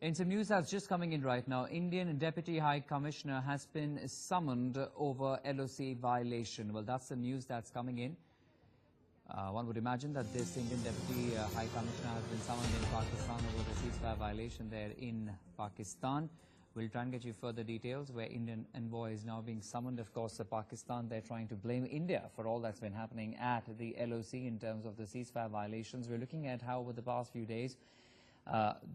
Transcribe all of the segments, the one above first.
In some news that's just coming in right now, Indian Deputy High Commissioner has been summoned over LOC violation. Well, that's the news that's coming in. One would imagine that this Indian Deputy High Commissioner has been summoned in Pakistan over the ceasefire violation there in Pakistan. We'll try and get you further details where Indian envoy is now being summoned. Of course, Pakistan, they're trying to blame India for all that's been happening at the LOC in terms of the ceasefire violations. We're looking at how over the past few days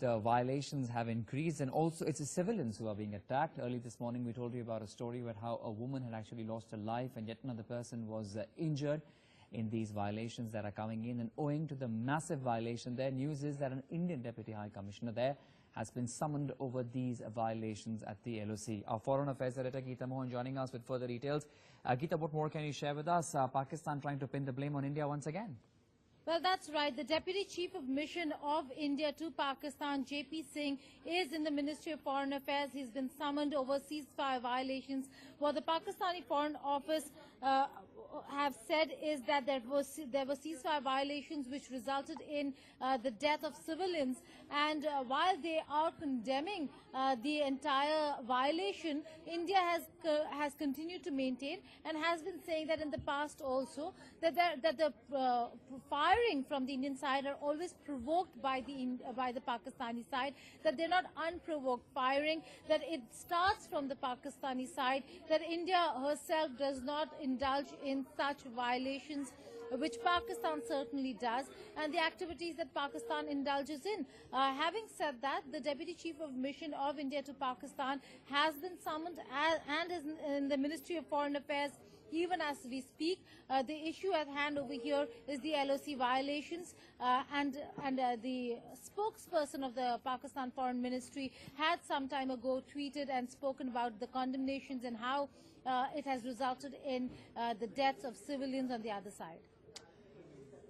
the violations have increased, and also it's the civilians who are being attacked. Early this morning we told you about a story about how a woman had actually lost her life and yet another person was injured in these violations that are coming in. And owing to the massive violation there, news is that an Indian Deputy High Commissioner there has been summoned over these violations at the LOC. Our Foreign Affairs Editor Geeta Mohan joining us with further details. Geeta, what more can you share with us? Pakistan trying to pin the blame on India once again. Well, that's right. The Deputy Chief of Mission of India to Pakistan, JP Singh, is in the Ministry of Foreign Affairs. He's been summoned over ceasefire violations. What the Pakistani Foreign Office have said is that there were ceasefire violations which resulted in the death of civilians. And while they are condemning the entire violation, India has continued to maintain and has been saying that in the past also that the firing from the Indian side are always provoked by the Pakistani side, that they're not unprovoked firing, that it starts from the Pakistani side, that India herself does not indulge in such violations, which Pakistan certainly does, and the activities that Pakistan indulges in. Having said that, the Deputy Chief of Mission of India to Pakistan has been summoned and is in the Ministry of Foreign Affairs even as we speak. The issue at hand over here is the LOC violations, and the spokesperson of the Pakistan Foreign Ministry had some time ago tweeted and spoken about the condemnations and how it has resulted in the deaths of civilians on the other side.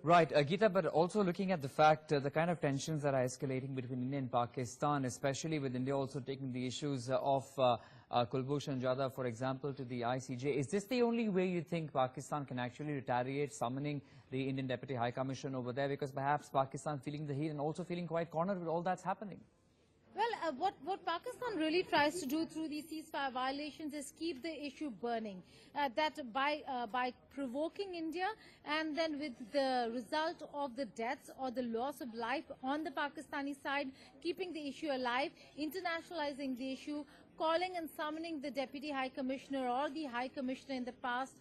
Right, Geeta, but also looking at the fact, the kind of tensions that are escalating between India and Pakistan, especially with India also taking the issues of Kulbhushan Jadhav, for example, to the ICJ. Is this the only way you think Pakistan can actually retaliate, summoning the Indian Deputy High Commission over there? Because perhaps Pakistan feeling the heat and also feeling quite cornered with all that's happening. Well, what Pakistan really tries to do through these ceasefire violations is keep the issue burning. That by provoking India, and then with the result of the deaths or the loss of life on the Pakistani side, keeping the issue alive, internationalizing the issue, calling and summoning the Deputy High Commissioner or the High Commissioner in the past,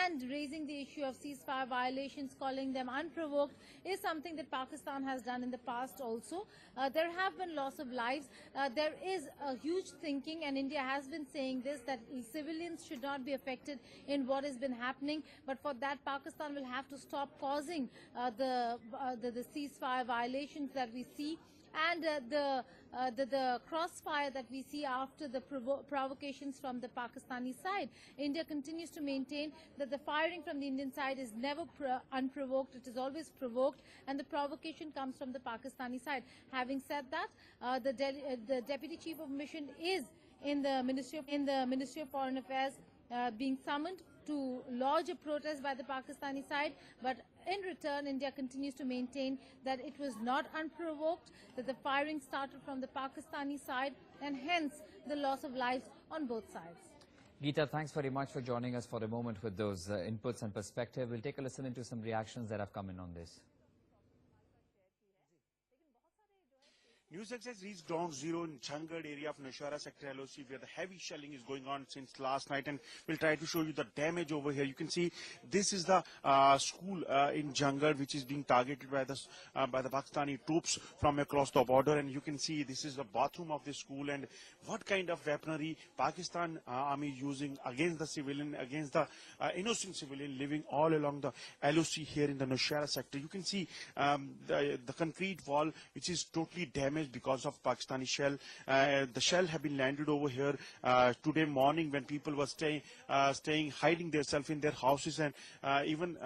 and raising the issue of ceasefire violations, calling them unprovoked, is something that Pakistan has done in the past also. There have been loss of lives. There is a huge thinking, and India has been saying this, that civilians should not be affected in what has been happening. But for that, Pakistan will have to stop causing the ceasefire violations that we see, and the crossfire that we see after the provocations from the Pakistani side. India continues to maintain that the firing from the Indian side is never unprovoked. It is always provoked, and the provocation comes from the Pakistani side. Having said that, the Deputy Chief of Mission is in the Ministry of Foreign Affairs, being summoned to lodge a protest by the Pakistani side, but in return, India continues to maintain that it was not unprovoked, that the firing started from the Pakistani side, and hence the loss of lives on both sides. Geeta, thanks very much for joining us for a moment with those inputs and perspective. We'll take a listen into some reactions that have come in on this. NewsX has reached ground zero in Jhangarh area of Nashara sector LOC, where the heavy shelling is going on since last night, and we'll try to show you the damage over here. You can see this is the school in Jhangarh, which is being targeted by the Pakistani troops from across the border, and you can see this is the bathroom of this school, and what kind of weaponry Pakistan army using against the civilian, against the innocent civilian living all along the LOC here in the Nashara sector. You can see the concrete wall, which is totally damaged because of Pakistani shell. The shell have been landed over here today morning when people were hiding themselves in their houses, and even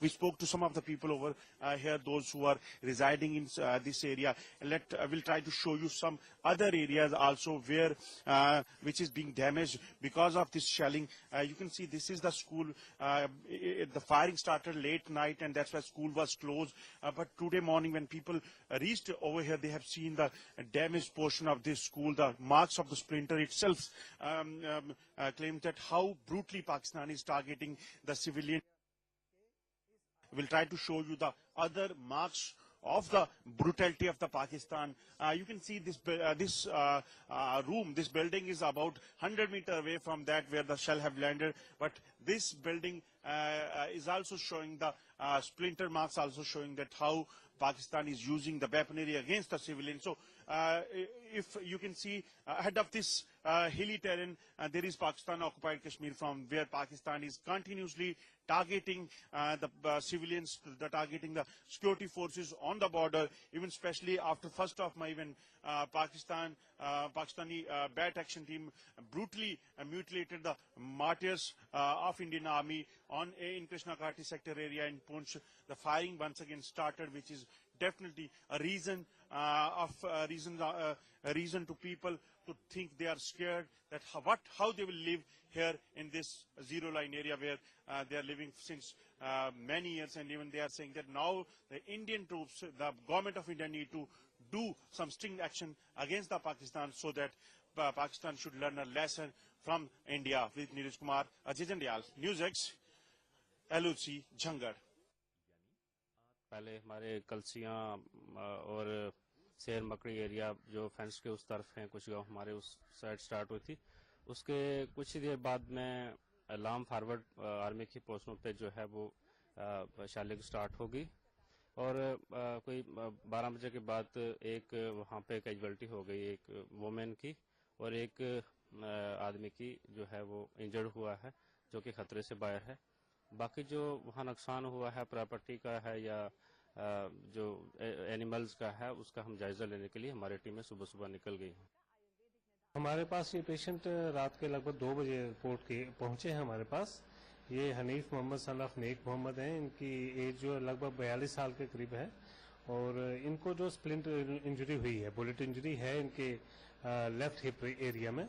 we spoke to some of the people over here, those who are residing in this area. We'll try to show you some other areas also where which is being damaged because of this shelling. You can see this is the school. The firing started late night, and that's why school was closed. But today morning when people reached over here, here, they have seen the damaged portion of this school, the marks of the splinter itself claims that how brutally Pakistan is targeting the civilian. We'll try to show you the other marks of the brutality of the Pakistan. You can see this room, this building is about 100 meters away from that where the shell have landed. But this building is also showing the splinter marks, also showing that how Pakistan is using the weaponry against the civilians. So if you can see ahead of this hilly terrain, there is Pakistan occupied Kashmir, from where Pakistan is continuously targeting the civilians, targeting the security forces on the border, even especially after 1st of May when Pakistani bat action team brutally mutilated the martyrs of Indian Army in Krishna Ghati sector area in Poonch. The firing once again started, which is definitely a reason to people to think they are scared that how they will live here in this zero line area where they are living since many years. And even they are saying that now the Indian troops, the government of India, need to do some stringent action against the Pakistan, so that Pakistan should learn a lesson from India. With Neeraj Kumar, Ajay Jandial, NewsX, LOC, Jhangar. पहले हमारे कलसियाँ और शेर मकड़ी area जो fence के उस तरफ हैं, कुछ गांव हमारे उस साइड स्टार्ट हुई थी। उसके कुछ ही देर बाद में अलार्म फॉरवर्ड आर्मी की पोस्टों पे जो है वो शैलिंग स्टार्ट होगी और कोई 12 बजे के बाद एक वहाँ पे कैजुअलिटी हो गई, एक वुमेन की और एक आदमी की जो है वो इंजर्ड हुआ है, जो कि खतरे से बाहर है। बाकी जो वहाँ नुकसान हुआ है प्रॉपर्टी का है या जो एनिमल्स का है, उसका हम जायजा लेने के लिए हमारी टीमें सुबह सुबह निकल गई हैं। हमारे पास ये पेशेंट रात के लगभग 2 बजे रिपोर्ट के पहुंचे हैं हमारे पास। ये हनीफ मोहम्मद सन ऑफ नेक मोहम्मद हैं। इनकी एज जो लगभग 42 साल के करीब है और इनको जो स्प्लिंट इंजरी हुई है, बुलेट इंजरी है इनके लेफ्ट हिप एरिया में।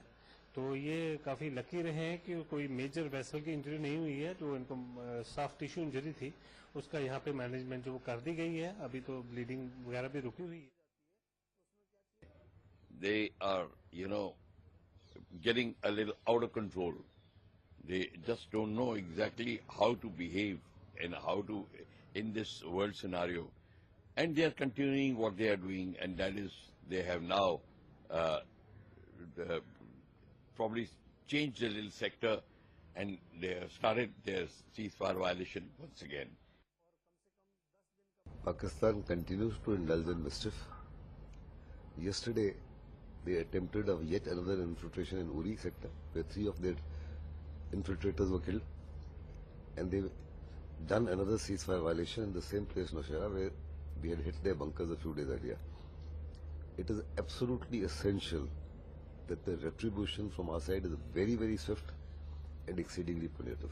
तो ये काफ़ी लकी रहे हैं कि कोई मेजर वेसल की इंजरी नहीं हुई है। जो इनको सॉफ्ट टिश्यू इंजरी थी उसका यहाँ पे मैनेजमेंट जो कर दी गई है। अभी तो ब्लीडिंग वगैरह भी रुकी हुई है। They are, getting a little out of control. They just don't know exactly how to behave and how to in this world scenario. And they are continuing what they are doing, and that is they have now probably changed the little sector and they have started their ceasefire violation once again. Pakistan continues to indulge in mischief. Yesterday, they attempted yet another infiltration in Uri sector, where 3 of their infiltrators were killed, and they've done another ceasefire violation in the same place, Nowshera, where we had hit their bunkers a few days earlier. It is absolutely essential that the retribution from our side is very, very swift and exceedingly punitive.